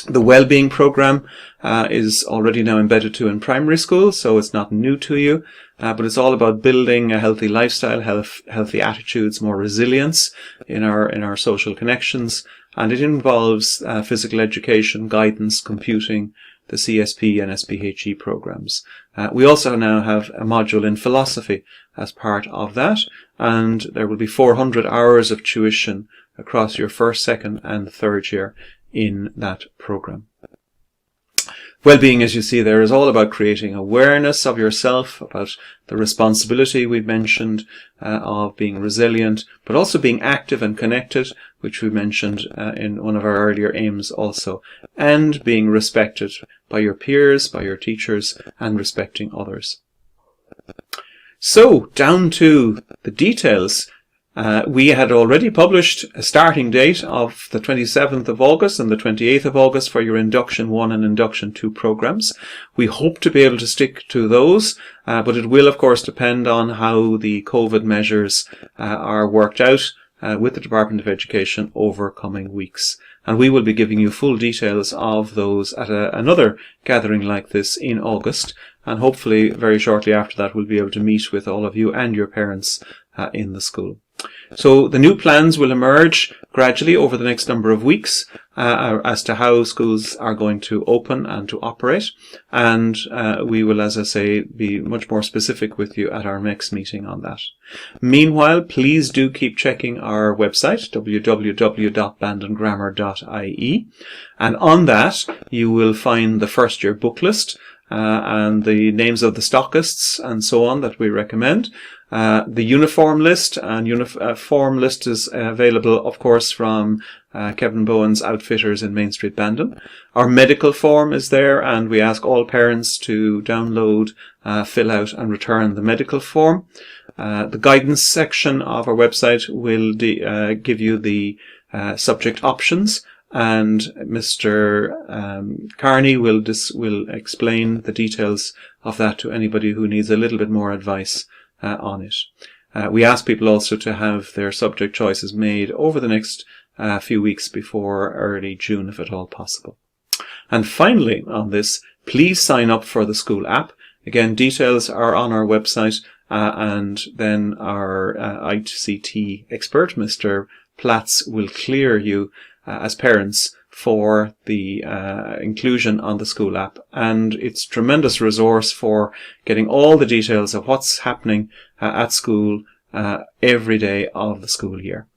The Wellbeing Programme is already now embedded in primary school, so it's not new to you, but it's all about building a healthy lifestyle, healthy attitudes, more resilience in our social connections, and it involves physical education, guidance, computing, the CSP and SPHE programs. We also now have a module in philosophy as part of that, and there will be 400 hours of tuition across your first, second and third year in that program. Wellbeing, as you see there, is all about creating awareness of yourself, about the responsibility we've mentioned of being resilient, but also being active and connected, which we mentioned in one of our earlier aims also, and being respected by your peers, by your teachers, and respecting others. So, down to the details. We had already published a starting date of the 27th of August and the 28th of August for your Induction 1 and Induction 2 programs. We hope to be able to stick to those, but it will of course depend on how the COVID measures are worked out with the Department of Education over coming weeks. And we will be giving you full details of those at another gathering like this in August. And hopefully very shortly after that we'll be able to meet with all of you and your parents in the school. So the new plans will emerge gradually over the next number of weeks as to how schools are going to open and to operate. And we will, as I say, be much more specific with you at our next meeting on that. Meanwhile, please do keep checking our website, www.bandongrammar.ie. And on that, you will find the first year book list and the names of the stockists and so on that we recommend. The uniform list and form list is available, of course, from Kevin Bowen's Outfitters in Main Street, Bandon. Our medical form is there, and we ask all parents to download, fill out and return the medical form. The guidance section of our website will give you the subject options, and Mr. Carney will explain the details of that to anybody who needs a little bit more advice on it. We ask people also to have their subject choices made over the next few weeks before early June, if at all possible. And finally on this, please sign up for the school app. Again, details are on our website, and then our ICT expert, Mr. Platz, will clear you as parents for the inclusion on the school app, and it's a tremendous resource for getting all the details of what's happening at school every day of the school year.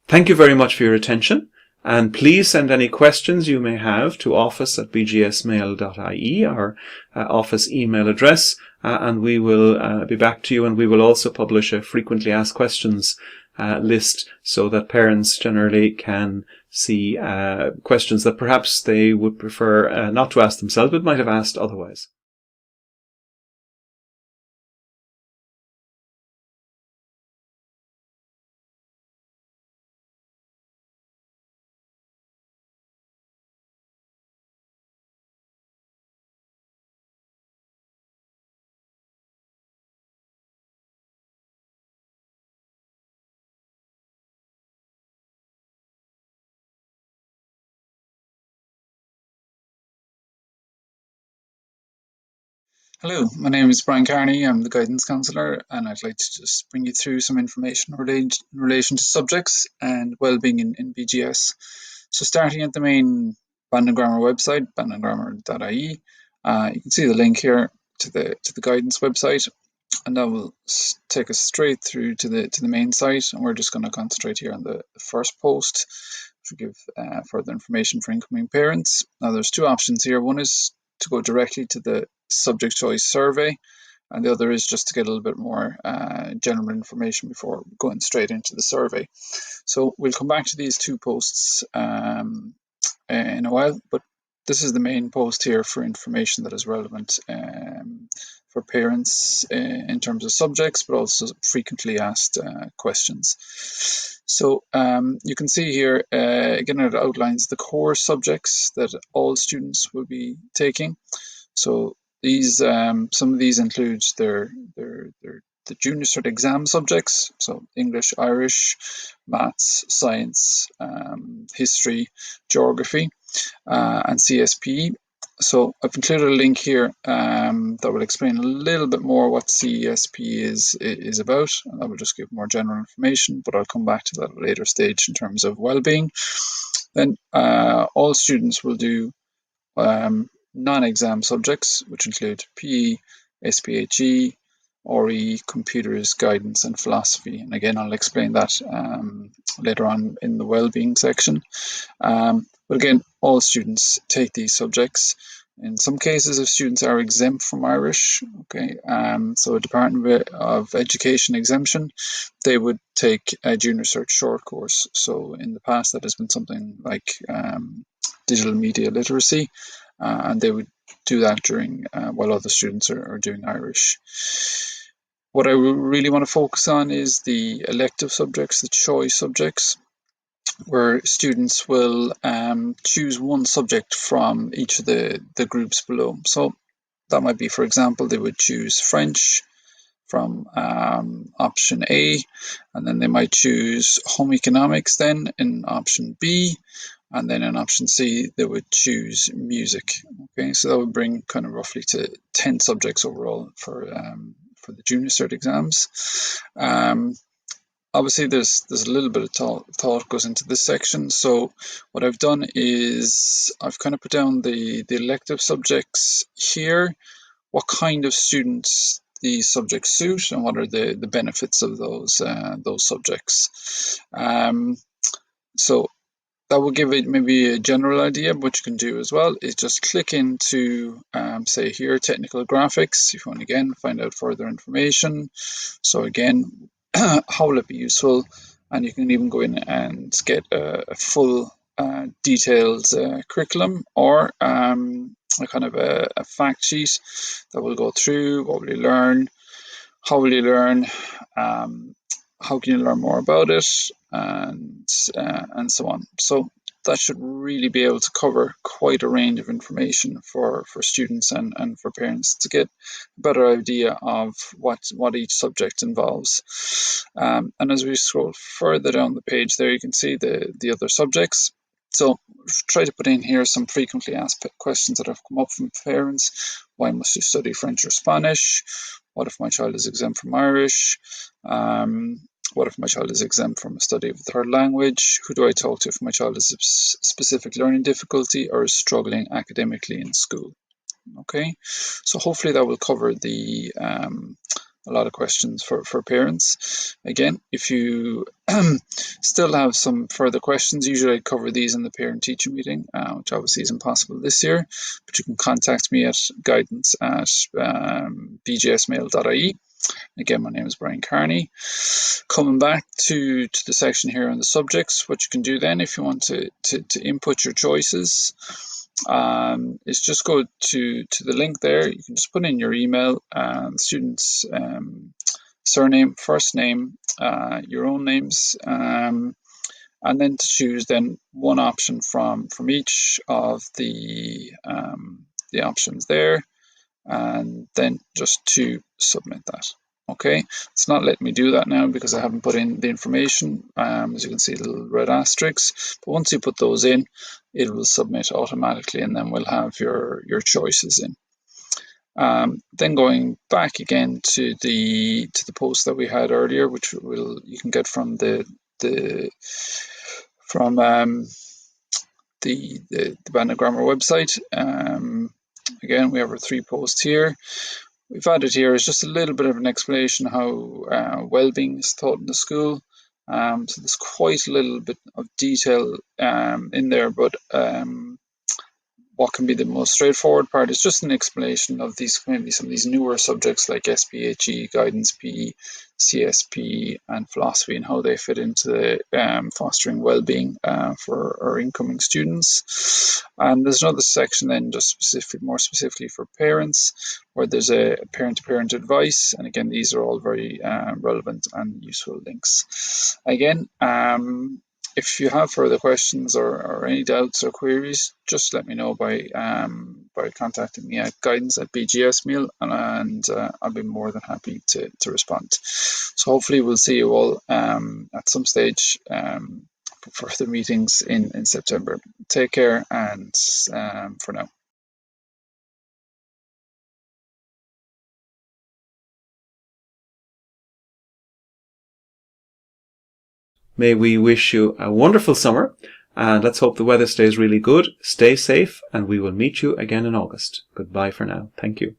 Thank you very much for your attention, and please send any questions you may have to office@bgsmail.ie, our office email address, and we will be back to you, and we will also publish a frequently asked questions list so that parents generally can see questions that perhaps they would prefer not to ask themselves but might have asked otherwise. Hello, my name is Brian Carney. I'm the guidance counsellor, and I'd like to just bring you through some information in relation to subjects and wellbeing in BGS. So starting at the main Bandon Grammar website, bandongrammar.ie, you can see the link here to the guidance website, and that will take us straight through to the main site. And we're just going to concentrate here on the first post to give further information for incoming parents. Now there's two options here. One is to go directly to the subject choice survey, and the other is just to get a little bit more general information before going straight into the survey. So we'll come back to these two posts in a while, but this is the main post here for information that is relevant for parents in terms of subjects, but also frequently asked questions. So you can see here, again, it outlines the core subjects that all students will be taking. So these, some of these include their the junior cert exam subjects, so English, Irish, maths, science, history, geography, and CSP. So I've included a link here that will explain a little bit more what CSP is about, and that will just give more general information, but I'll come back to that at a later stage in terms of well-being. Then all students will do non-exam subjects, which include PE, SPHE, RE, computers, guidance, and philosophy. And again, I'll explain that later on in the well-being section. But again, all students take these subjects. In some cases, if students are exempt from Irish, okay, so a Department of Education exemption, they would take a junior cert short course. So in the past, that has been something like digital media literacy, and they would do that during while other students are doing Irish. What I really want to focus on is the elective subjects, the choice subjects, where students will choose one subject from each of the groups below. So that might be, for example, they would choose French from option A, and then they might choose home economics then in option B, and then in option C they would choose music. Okay, so that would bring kind of roughly to 10 subjects overall for the junior cert exams. Obviously there's a little bit of thought goes into this section. So what I've done is I've kind of put down the elective subjects here, what kind of students these subjects suit, and what are the benefits of those subjects. So that will give it maybe a general idea. What you can do as well is just click into say here technical graphics if you want to again find out further information. So again, how will it be useful? And you can even go in and get a full detailed curriculum, or a kind of a fact sheet that will go through what will you learn, how will you learn, how can you learn more about it, and so on. So that should really be able to cover quite a range of information for students and for parents to get a better idea of what each subject involves. And as we scroll further down the page there, you can see the other subjects. So try to put in here some frequently asked questions that have come up from parents. Why must you study French or Spanish? What if my child is exempt from Irish? What if my child is exempt from a study of a third language? Who do I talk to if my child has a specific learning difficulty or is struggling academically in school? Okay, so hopefully that will cover a lot of questions for parents. Again, if you still have some further questions, usually I cover these in the parent-teacher meeting, which obviously isn't possible this year, but you can contact me at guidance@bgsmail.ie. Again, my name is Brian Carney. Coming back to the section here on the subjects, what you can do then if you want to input your choices is just go to the link there. You can just put in your email, student's surname, first name, your own names, and then to choose then one option from each of the options there, and then just to submit that. Okay, it's not letting me do that now because I haven't put in the information. As you can see, the little red asterisks. But once you put those in, it will submit automatically, and then we'll have your choices in. Then going back again to the post that we had earlier, which you can get from the Banded Grammar website. Again, we have our 3 posts here. We've added here is just a little bit of an explanation how well-being is taught in the school. So there's quite a little bit of detail in there, but what can be the most straightforward part is just an explanation of maybe some of these newer subjects like SPHE, guidance, PE, CSP, and philosophy, and how they fit into fostering well-being for our incoming students. And there's another section then just more specifically for parents, where there's a parent-to-parent advice, and again these are all very relevant and useful links. Again, if you have further questions or any doubts or queries, just let me know by by contacting me at guidance@bgsmeal, and I'll be more than happy to respond. So hopefully we'll see you all at some stage for further meetings in September. Take care, and for now. May we wish you a wonderful summer, and let's hope the weather stays really good. Stay safe, and we will meet you again in August. Goodbye for now. Thank you.